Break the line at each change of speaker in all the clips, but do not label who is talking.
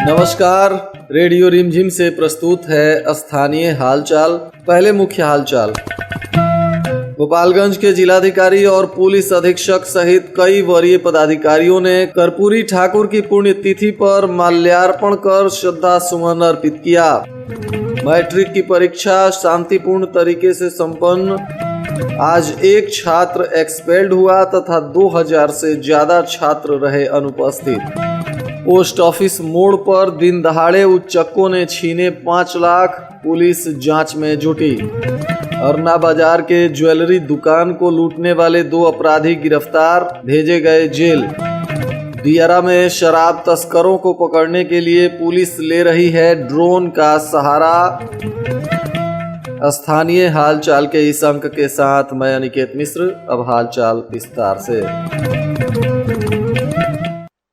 नमस्कार। रेडियो रिमझिम से प्रस्तुत है स्थानीय हालचाल। पहले मुख्य हालचाल। गोपालगंज के जिलाधिकारी और पुलिस अधीक्षक सहित कई वरीय पदाधिकारियों ने कर्पूरी ठाकुर की पुण्यतिथि पर माल्यार्पण कर श्रद्धा सुमन अर्पित किया। मैट्रिक की परीक्षा शांतिपूर्ण तरीके से संपन्न। आज एक छात्र एक्सपेल्ड हुआ तथा 2000 से ज्यादा छात्र रहे अनुपस्थित। पोस्ट ऑफिस मोड़ पर दिन दहाड़े उच्चक्कों ने छीने 5 लाख, पुलिस जांच में जुटी। अरना बाजार के ज्वेलरी दुकान को लूटने वाले 2 अपराधी गिरफ्तार, भेजे गए जेल। दियारा में शराब तस्करों को पकड़ने के लिए पुलिस ले रही है ड्रोन का सहारा। स्थानीय हालचाल के इस अंक के साथ मैं अनिकेत मिश्र। अब हालचाल विस्तार से।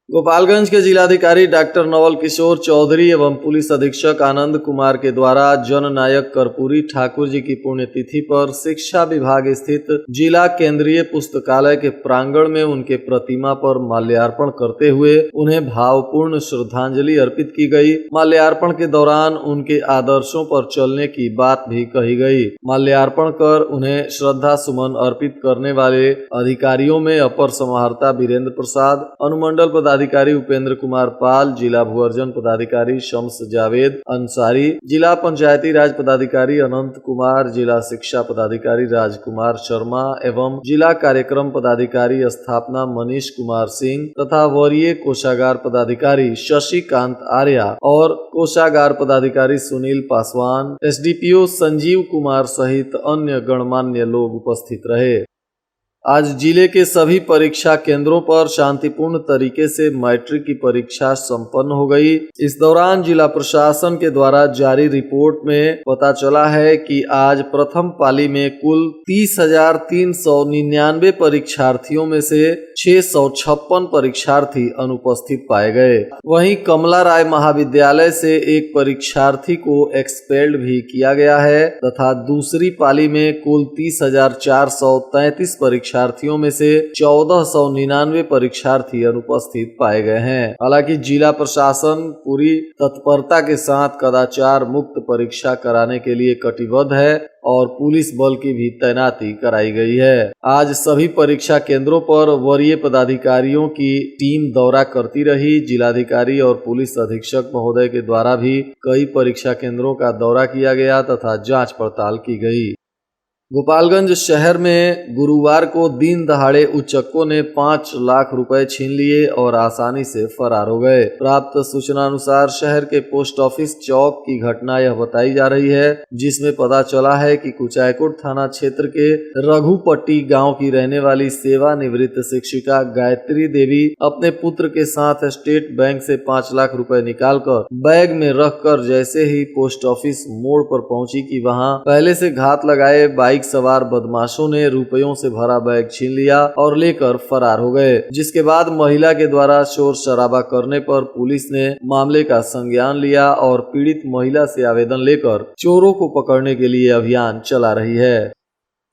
गोपालगंज के जिलाधिकारी डॉक्टर नवल किशोर चौधरी एवं पुलिस अधीक्षक आनंद कुमार के द्वारा जननायक कर्पूरी ठाकुर जी की पुण्यतिथि पर शिक्षा विभाग स्थित जिला केंद्रीय पुस्तकालय के प्रांगण में उनके प्रतिमा पर माल्यार्पण करते हुए उन्हें भावपूर्ण श्रद्धांजलि अर्पित की गई। माल्यार्पण के दौरान उनके आदर्शों पर चलने की बात भी कही गई। माल्यार्पण कर उन्हें श्रद्धा सुमन अर्पित करने वाले अधिकारियों में अपर समाहर्ता वीरेंद्र प्रसाद, अनुमंडल पदाधिकारी उपेंद्र कुमार पाल, जिला भूअर्जन पदाधिकारी शम्स जावेद अंसारी, जिला पंचायती राज पदाधिकारी अनंत कुमार, जिला शिक्षा पदाधिकारी राजकुमार शर्मा एवं जिला कार्यक्रम पदाधिकारी स्थापना मनीष कुमार सिंह तथा वरीय कोषागार पदाधिकारी शशिकांत आर्या और कोषागार पदाधिकारी सुनील पासवान, एसडीपीओ संजीव कुमार सहित अन्य गणमान्य लोग उपस्थित रहे। आज जिले के सभी परीक्षा केंद्रों पर शांतिपूर्ण तरीके से मैट्रिक की परीक्षा संपन्न हो गई। इस दौरान जिला प्रशासन के द्वारा जारी रिपोर्ट में पता चला है कि आज प्रथम पाली में कुल 30,399 परीक्षार्थियों में से 656 परीक्षार्थी अनुपस्थित पाए गए। वहीं कमला राय महाविद्यालय से एक परीक्षार्थी को एक्सपेल्ड भी किया गया है तथा दूसरी पाली में कुल 30,433 परीक्षार्थियों में से 1499 परीक्षार्थी अनुपस्थित पाए गए हैं। हालांकि जिला प्रशासन पूरी तत्परता के साथ कदाचार मुक्त परीक्षा कराने के लिए कटिबद्ध है और पुलिस बल की भी तैनाती कराई गई है। आज सभी परीक्षा केंद्रों पर वरीय पदाधिकारियों की टीम दौरा करती रही। जिलाधिकारी और पुलिस अधीक्षक महोदय के द्वारा भी कई परीक्षा केंद्रों का दौरा किया गया तथा जांच पड़ताल की गई। गोपालगंज शहर में गुरुवार को दिन दहाड़े उच्चक्कों ने 5 लाख रुपए छीन लिए और आसानी से फरार हो गए। प्राप्त सूचना अनुसार शहर के पोस्ट ऑफिस चौक की घटना यह बताई जा रही है, जिसमें पता चला है कि कुचायकोट थाना क्षेत्र के रघुपट्टी गांव की रहने वाली सेवानिवृत्त शिक्षिका गायत्री देवी अपने पुत्र के साथ स्टेट बैंक से 5 लाख रुपए निकालकर बैग में रखकर जैसे ही पोस्ट ऑफिस मोड़ पर पहुंची कि वहां पहले से घात लगाए बाइक सवार बदमाशों ने रुपयों से भरा बैग छीन लिया और लेकर फरार हो गए। जिसके बाद महिला के द्वारा शोर शराबा करने पर पुलिस ने मामले का संज्ञान लिया और पीड़ित महिला से आवेदन लेकर चोरों को पकड़ने के लिए अभियान चला रही है।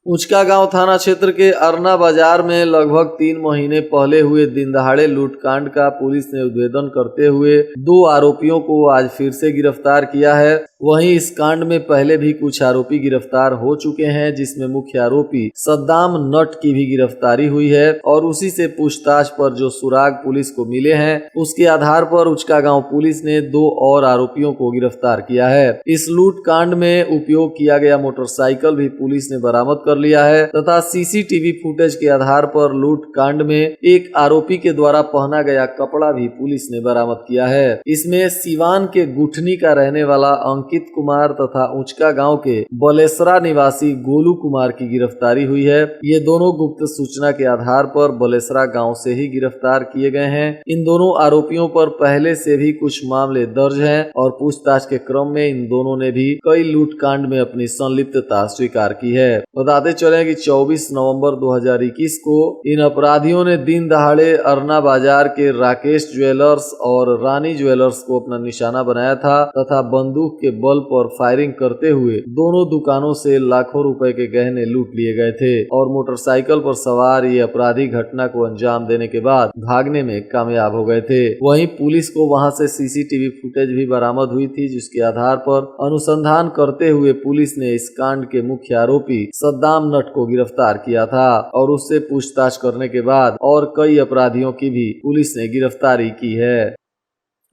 उचका गांव थाना क्षेत्र के अरना बाजार में लगभग 3 महीने पहले हुए दिनदहाड़े लूटकांड का पुलिस ने उद्भेदन करते हुए 2 आरोपियों को आज फिर से गिरफ्तार किया है। वहीं इस कांड में पहले भी कुछ आरोपी गिरफ्तार हो चुके हैं, जिसमें मुख्य आरोपी सद्दाम नट की भी गिरफ्तारी हुई है और उसी से पूछताछ पर जो सुराग पुलिस को मिले हैं उसके आधार पर उचका गांव पुलिस ने 2 और आरोपियों को गिरफ्तार किया है। इस लूटकांड में उपयोग किया गया मोटरसाइकिल भी पुलिस ने बरामद कर लिया है तथा सीसीटीवी फुटेज के आधार पर लूट कांड में एक आरोपी के द्वारा पहना गया कपड़ा भी पुलिस ने बरामद किया है। इसमें सिवान के गुठनी का रहने वाला अंकित कुमार तथा उचका गांव के बलेसरा निवासी गोलू कुमार की गिरफ्तारी हुई है। ये दोनों गुप्त सूचना के आधार पर बलेसरा गांव से ही गिरफ्तार किए गए हैं। इन दोनों आरोपियों पर पहले से भी कुछ मामले दर्ज हैं और पूछताछ के क्रम में इन दोनों ने भी कई लूटकांड में अपनी संलिप्तता स्वीकार की है। बताते चले कि 24 नवंबर 2021 को इन अपराधियों ने दिन दहाड़े अरना बाजार के राकेश ज्वेलर्स और रानी ज्वेलर्स को अपना निशाना बनाया था तथा बंदूक के बल पर फायरिंग करते हुए दोनों दुकानों से लाखों रुपए के गहने लूट लिए गए थे और मोटरसाइकिल पर सवार ये अपराधी घटना को अंजाम देने के बाद भागने में कामयाब हो गए थे। वहीं पुलिस को वहां से सीसीटीवी फुटेज भी बरामद हुई थी, जिसके आधार पर अनुसंधान करते हुए पुलिस ने इस कांड के मुख्य आरोपी सद्दाम नट को गिरफ्तार किया था और उससे पूछताछ करने के बाद और कई अपराधियों की भी पुलिस ने गिरफ्तारी की है।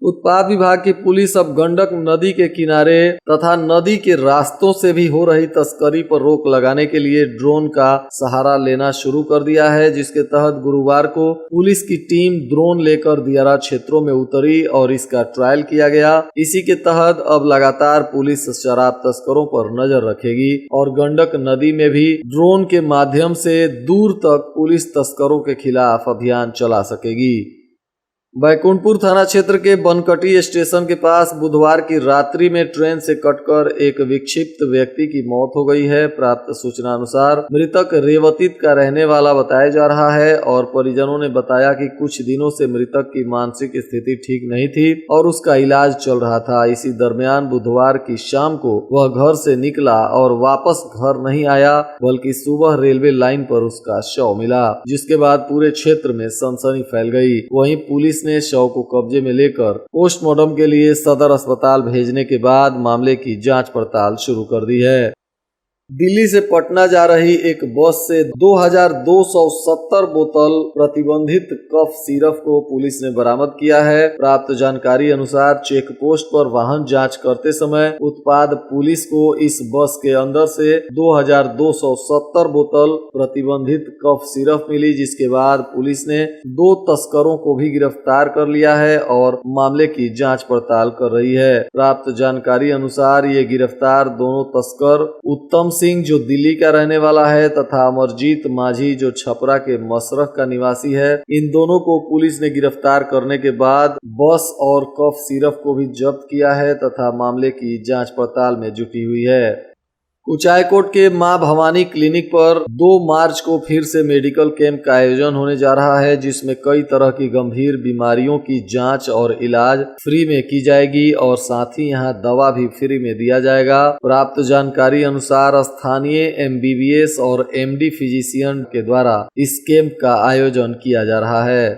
उत्पाद विभाग की पुलिस अब गंडक नदी के किनारे तथा नदी के रास्तों से भी हो रही तस्करी पर रोक लगाने के लिए ड्रोन का सहारा लेना शुरू कर दिया है, जिसके तहत गुरुवार को पुलिस की टीम ड्रोन लेकर दियारा क्षेत्रों में उतरी और इसका ट्रायल किया गया। इसी के तहत अब लगातार पुलिस शराब तस्करों पर नजर रखेगी और गंडक नदी में भी ड्रोन के माध्यम से दूर तक पुलिस तस्करों के खिलाफ अभियान चला सकेगी। बैकुंठपुर थाना क्षेत्र के बनकटी स्टेशन के पास बुधवार की रात्रि में ट्रेन से कटकर एक विक्षिप्त व्यक्ति की मौत हो गई है। प्राप्त सूचना अनुसार मृतक रेवतीत का रहने वाला बताया जा रहा है और परिजनों ने बताया कि कुछ दिनों से मृतक की मानसिक स्थिति ठीक नहीं थी और उसका इलाज चल रहा था। इसी दरमियान बुधवार की शाम को वह घर से निकला और वापस घर नहीं आया, बल्कि सुबह रेलवे लाइन पर उसका शव मिला, जिसके बाद पूरे क्षेत्र में सनसनी फैल गई। वहीं पुलिस ने शव को कब्जे में लेकर पोस्टमार्टम के लिए सदर अस्पताल भेजने के बाद मामले की जांच पड़ताल शुरू कर दी है। दिल्ली से पटना जा रही एक बस से 2270 बोतल प्रतिबंधित कफ सिरप को पुलिस ने बरामद किया है। प्राप्त जानकारी अनुसार चेक पोस्ट पर वाहन जांच करते समय उत्पाद पुलिस को इस बस के अंदर से 2270 बोतल प्रतिबंधित कफ सिरप मिली, जिसके बाद पुलिस ने 2 तस्करों को भी गिरफ्तार कर लिया है और मामले की जाँच पड़ताल कर रही है। प्राप्त जानकारी अनुसार ये गिरफ्तार दोनों तस्कर उत्तम सिंह जो दिल्ली का रहने वाला है तथा अमरजीत माझी जो छपरा के मसरख का निवासी है, इन दोनों को पुलिस ने गिरफ्तार करने के बाद बस और कफ सिरप को भी जब्त किया है तथा मामले की जांच पड़ताल में जुटी हुई है। कुचायकोट के मां भवानी क्लिनिक पर 2 मार्च को फिर से मेडिकल कैंप का आयोजन होने जा रहा है, जिसमें कई तरह की गंभीर बीमारियों की जांच और इलाज फ्री में की जाएगी और साथ ही यहां दवा भी फ्री में दिया जाएगा। प्राप्त जानकारी अनुसार स्थानीय MBBS और MD फिजिशियन के द्वारा इस कैंप का आयोजन किया जा रहा है।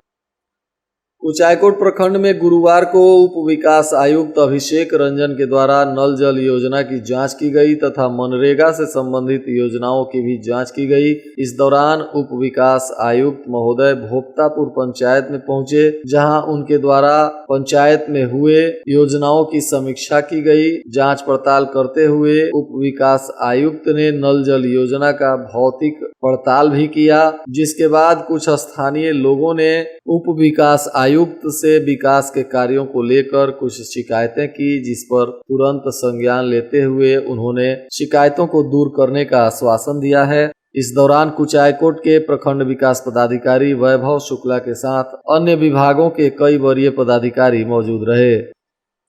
कुचायकोट प्रखंड में गुरुवार को उप विकास आयुक्त अभिषेक रंजन के द्वारा नल जल योजना की जांच की गई तथा मनरेगा से संबंधित योजनाओं की भी जांच की गई। इस दौरान उप विकास आयुक्त महोदय भोक्तापुर पंचायत में पहुंचे, जहां उनके द्वारा पंचायत में हुए योजनाओं की समीक्षा की गई। जांच पड़ताल करते हुए उप विकास आयुक्त ने नल जल योजना का भौतिक पड़ताल भी किया, जिसके बाद कुछ स्थानीय लोगों ने उप विकास आयुक्त से विकास के कार्यों को लेकर कुछ शिकायतें की, जिस पर तुरंत संज्ञान लेते हुए उन्होंने शिकायतों को दूर करने का आश्वासन दिया है। इस दौरान कुचायकोट के प्रखंड विकास पदाधिकारी वैभव शुक्ला के साथ अन्य विभागों के कई वरीय पदाधिकारी मौजूद रहे।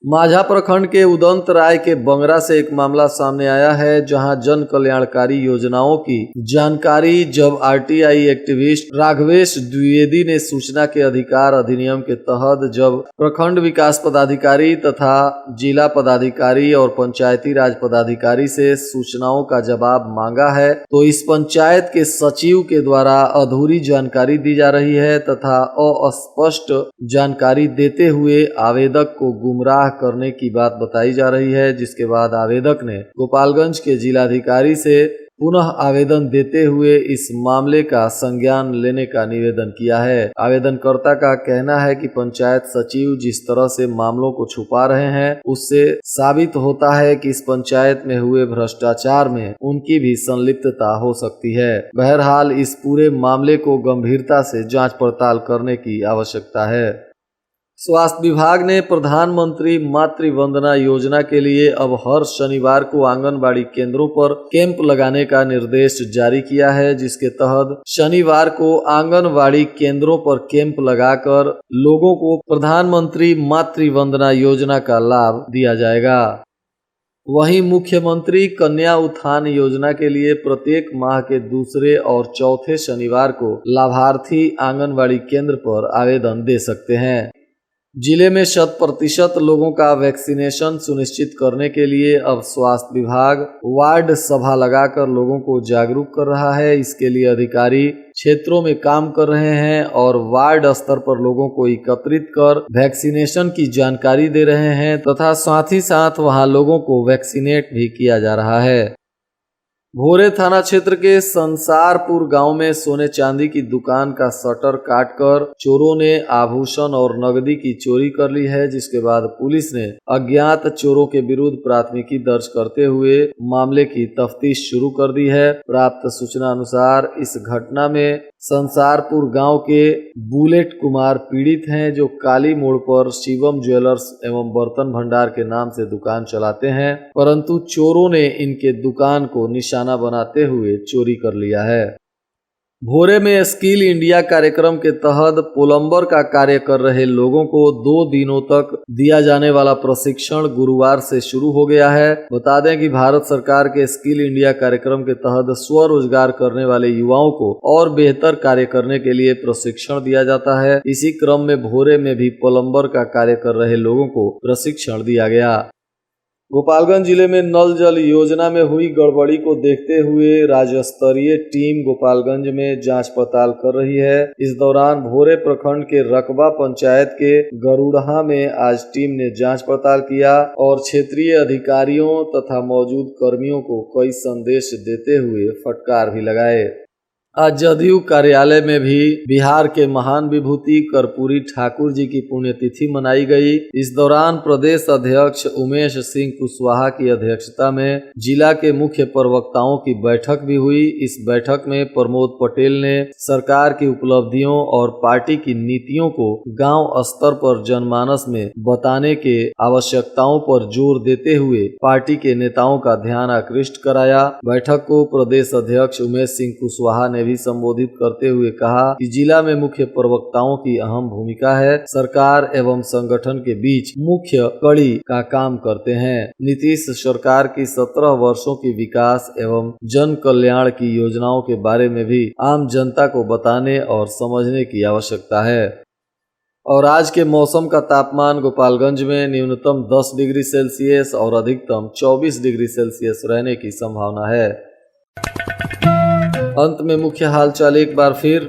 माझा प्रखंड के उदंत राय के बंगरा से एक मामला सामने आया है, जहां जन कल्याणकारी योजनाओं की जानकारी जब RTI एक्टिविस्ट राघवेश द्विवेदी ने सूचना के अधिकार अधिनियम के तहत जब प्रखंड विकास पदाधिकारी तथा जिला पदाधिकारी और पंचायती राज पदाधिकारी से सूचनाओं का जवाब मांगा है, तो इस पंचायत के सचिव के द्वारा अधूरी जानकारी दी जा रही है तथा अस्पष्ट जानकारी देते हुए आवेदक को गुमराह करने की बात बताई जा रही है, जिसके बाद आवेदक ने गोपालगंज के जिलाधिकारी से पुनः आवेदन देते हुए इस मामले का संज्ञान लेने का निवेदन किया है। आवेदनकर्ता का कहना है कि पंचायत सचिव जिस तरह से मामलों को छुपा रहे हैं, उससे साबित होता है कि इस पंचायत में हुए भ्रष्टाचार में उनकी भी संलिप्तता हो सकती है। बहरहाल इस पूरे मामले को गंभीरता से जांच पड़ताल करने की आवश्यकता है। स्वास्थ्य विभाग ने प्रधानमंत्री मातृ वंदना योजना के लिए अब हर शनिवार को आंगनबाड़ी केंद्रों पर कैंप लगाने का निर्देश जारी किया है, जिसके तहत शनिवार को आंगनबाड़ी केंद्रों पर कैंप लगाकर लोगों को प्रधानमंत्री मातृ वंदना योजना का लाभ दिया जाएगा। वहीं मुख्यमंत्री कन्या उत्थान योजना के लिए प्रत्येक माह के दूसरे और चौथे शनिवार को लाभार्थी आंगनबाड़ी केंद्र पर आवेदन दे सकते हैं। जिले में 100% लोगों का वैक्सीनेशन सुनिश्चित करने के लिए अब स्वास्थ्य विभाग वार्ड सभा लगाकर लोगों को जागरूक कर रहा है। इसके लिए अधिकारी क्षेत्रों में काम कर रहे हैं और वार्ड स्तर पर लोगों को एकत्रित कर वैक्सीनेशन की जानकारी दे रहे हैं तथा साथ ही साथ वहां लोगों को वैक्सीनेट भी किया जा रहा है। भोरे थाना क्षेत्र के संसारपुर गांव में सोने चांदी की दुकान का शटर काटकर चोरों ने आभूषण और नकदी की चोरी कर ली है, जिसके बाद पुलिस ने अज्ञात चोरों के विरुद्ध प्राथमिकी दर्ज करते हुए मामले की तफ्तीश शुरू कर दी है। प्राप्त सूचना अनुसार इस घटना में संसारपुर गांव के बुलेट कुमार पीड़ित हैं, जो काली मोड़ पर शिवम ज्वेलर्स एवं बर्तन भंडार के नाम से दुकान चलाते हैं, परंतु चोरों ने इनके दुकान को निशाना बनाते हुए चोरी कर लिया है। भोरे में स्किल इंडिया कार्यक्रम के तहत प्लम्बर का कार्य कर रहे लोगों को 2 दिनों तक दिया जाने वाला प्रशिक्षण गुरुवार से शुरू हो गया है। बता दें कि भारत सरकार के स्किल इंडिया कार्यक्रम के तहत स्वरोजगार करने वाले युवाओं को और बेहतर कार्य करने के लिए प्रशिक्षण दिया जाता है। इसी क्रम में भोरे में भी प्लम्बर का कार्य कर रहे लोगों को प्रशिक्षण दिया गया। गोपालगंज जिले में नल जल योजना में हुई गड़बड़ी को देखते हुए राज्य स्तरीय टीम गोपालगंज में जांच पड़ताल कर रही है। इस दौरान भोरे प्रखंड के रकबा पंचायत के गरुड़हा में आज टीम ने जांच पड़ताल किया और क्षेत्रीय अधिकारियों तथा मौजूद कर्मियों को कई संदेश देते हुए फटकार भी लगाए। आज जदयू कार्यालय में भी बिहार के महान विभूति कर्पूरी ठाकुर जी की पुण्यतिथि मनाई गई। इस दौरान प्रदेश अध्यक्ष उमेश सिंह कुशवाहा की अध्यक्षता में जिला के मुख्य प्रवक्ताओं की बैठक भी हुई। इस बैठक में प्रमोद पटेल ने सरकार की उपलब्धियों और पार्टी की नीतियों को गांव स्तर पर जनमानस में बताने के आवश्यकताओं पर जोर देते हुए पार्टी के नेताओं का ध्यान आकृष्ट कराया। बैठक को प्रदेश अध्यक्ष उमेश सिंह कुशवाहा ने भी संबोधित करते हुए कहा कि जिला में मुख्य प्रवक्ताओं की अहम भूमिका है। सरकार एवं संगठन के बीच मुख्य कड़ी का काम करते हैं। नीतीश सरकार की 17 वर्षों की विकास एवं जन कल्याण की योजनाओं के बारे में भी आम जनता को बताने और समझने की आवश्यकता है। और आज के मौसम का तापमान गोपालगंज में न्यूनतम 10 डिग्री सेल्सियस और अधिकतम 24 डिग्री सेल्सियस रहने की संभावना है। अंत में मुख्य हालचाल एक बार फिर।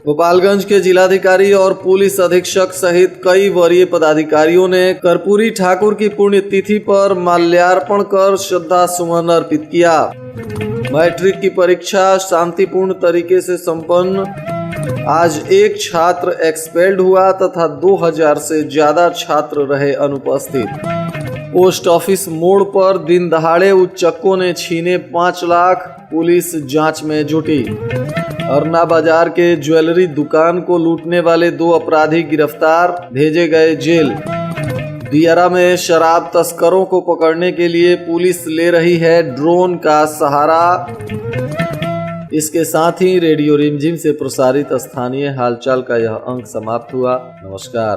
गोपालगंज के जिलाधिकारी और पुलिस अधीक्षक सहित कई वरीय पदाधिकारियों ने कर्पूरी ठाकुर की पुण्यतिथि पर माल्यार्पण कर श्रद्धा सुमन अर्पित किया। मैट्रिक की परीक्षा शांतिपूर्ण तरीके से संपन्न। आज एक छात्र एक्सपेल्ड हुआ तथा 2000 से ज्यादा छात्र रहे अनुपस्थित। पोस्ट ऑफिस मोड़ पर दिन दहाड़े उच्चकों ने छीने 5 लाख, पुलिस जांच में जुटी। अरना बाजार के ज्वेलरी दुकान को लूटने वाले 2 अपराधी गिरफ्तार, भेजे गए जेल। दियारा में शराब तस्करों को पकड़ने के लिए पुलिस ले रही है ड्रोन का सहारा। इसके साथ ही रेडियो रिमझिम से प्रसारित स्थानीय हालचाल का यह अंक समाप्त हुआ। नमस्कार।